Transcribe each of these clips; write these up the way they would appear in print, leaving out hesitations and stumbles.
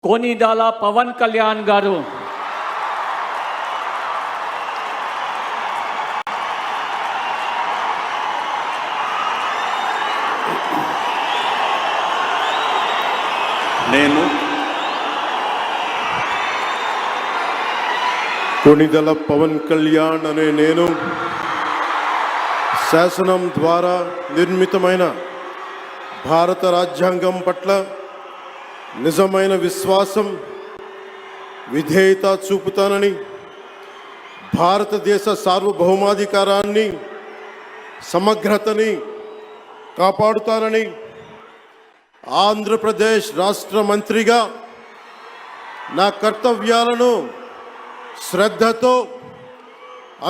కొనిదల పవన్ కళ్యాణ్ గారు నేను కొనిదల పవన్ కళ్యాణ్ అనే నేను శాసనం ద్వారా నిర్మితమైన భారత రాజ్యాంగం పట్ల నిజమైన విశ్వాసం విధేయత చూపుతానని, భారతదేశ సార్వభౌమాధికారాన్ని సమగ్రతని కాపాడుతానని, ఆంధ్రప్రదేశ్ రాష్ట్ర మంత్రిగా నా కర్తవ్యాలను శ్రద్ధతో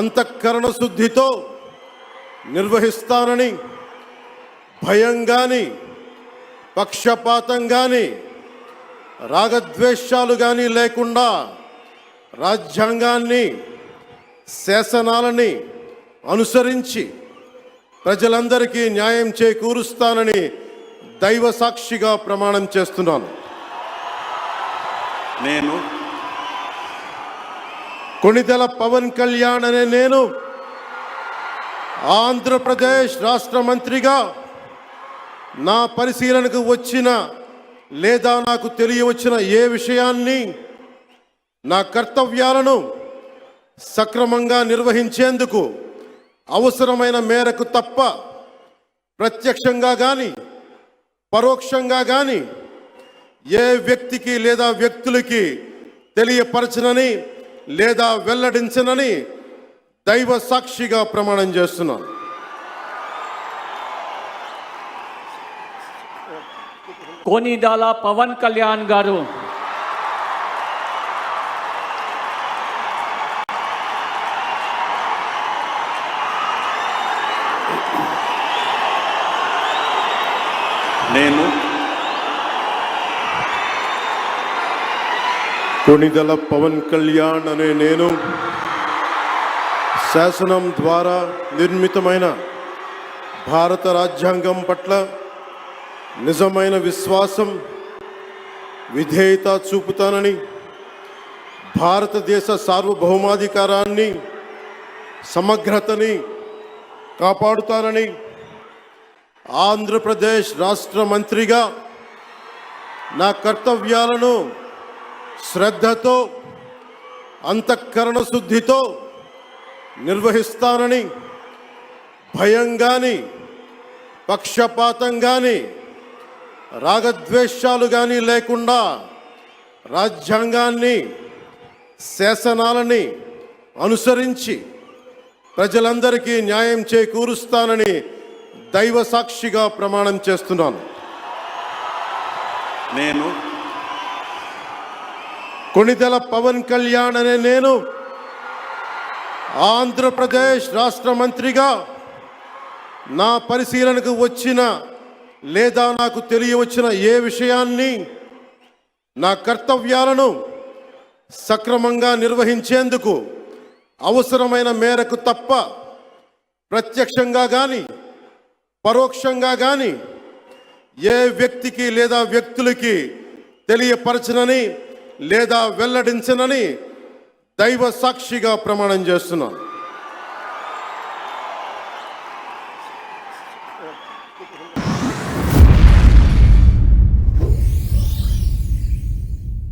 అంతఃకరణ శుద్ధితో నిర్వహిస్తానని, భయం కానీ పక్షపాతం కానీ రాగద్వేషాలు కానీ లేకుండా రాజ్యాంగాన్ని శాసనాలని అనుసరించి ప్రజలందరికీ న్యాయం చేకూరుస్తానని దైవ సాక్షిగా ప్రమాణం చేస్తున్నాను. నేను కొనిదెల పవన్ కళ్యాణ్ అనే నేను ఆంధ్రప్రదేశ్ రాష్ట్ర మంత్రిగా నా పరిశీలనకు వచ్చిన లేదా నాకు తెలియవచ్చిన ఏ విషయాన్ని నా కర్తవ్యాలను సక్రమంగా నిర్వహించేందుకు అవసరమైన మేరకు తప్ప ప్రత్యక్షంగా కానీ పరోక్షంగా కానీ ఏ వ్యక్తికి లేదా వ్యక్తులకి తెలియపరచనని లేదా వెల్లడించనని దైవ సాక్షిగా ప్రమాణం చేస్తున్నాను. కొనిదల పవన్ కళ్యాణ్ గారు నేను కొనిదెల పవన్ కళ్యాణ్ అనే నేను శాసనం ద్వారా నిర్మితమైన భారత రాజ్యాంగం పట్ల నిజమైన విశ్వాసం విధేయత చూపుతానని, భారతదేశ సార్వభౌమాధికారాన్ని సమగ్రతని కాపాడుతానని, ఆంధ్రప్రదేశ్ రాష్ట్ర మంత్రిగా నా కర్తవ్యాలను శ్రద్ధతో అంతఃకరణ శుద్ధితో నిర్వహిస్తానని, భయం కానీ పక్షపాతం కానీ రాగద్వేషాలు కానీ లేకుండా రాజ్యాంగాన్ని శాసనాలని అనుసరించి ప్రజలందరికీ న్యాయం చేకూరుస్తానని దైవ సాక్షిగా ప్రమాణం చేస్తున్నాను. నేను కొనిదెల పవన్ కళ్యాణ్ అనే నేను ఆంధ్రప్రదేశ్ రాష్ట్ర మంత్రిగా నా పరిశీలనకు వచ్చిన లేదా నాకు తెలియవచ్చిన ఏ విషయాన్ని నా కర్తవ్యాలను సక్రమంగా నిర్వహించేందుకు అవసరమైన మేరకు తప్ప ప్రత్యక్షంగా కానీ పరోక్షంగా కానీ ఏ వ్యక్తికి లేదా వ్యక్తులకి తెలియపరచనని లేదా వెల్లడించనని దైవ సాక్షిగా ప్రమాణం చేస్తున్నాను.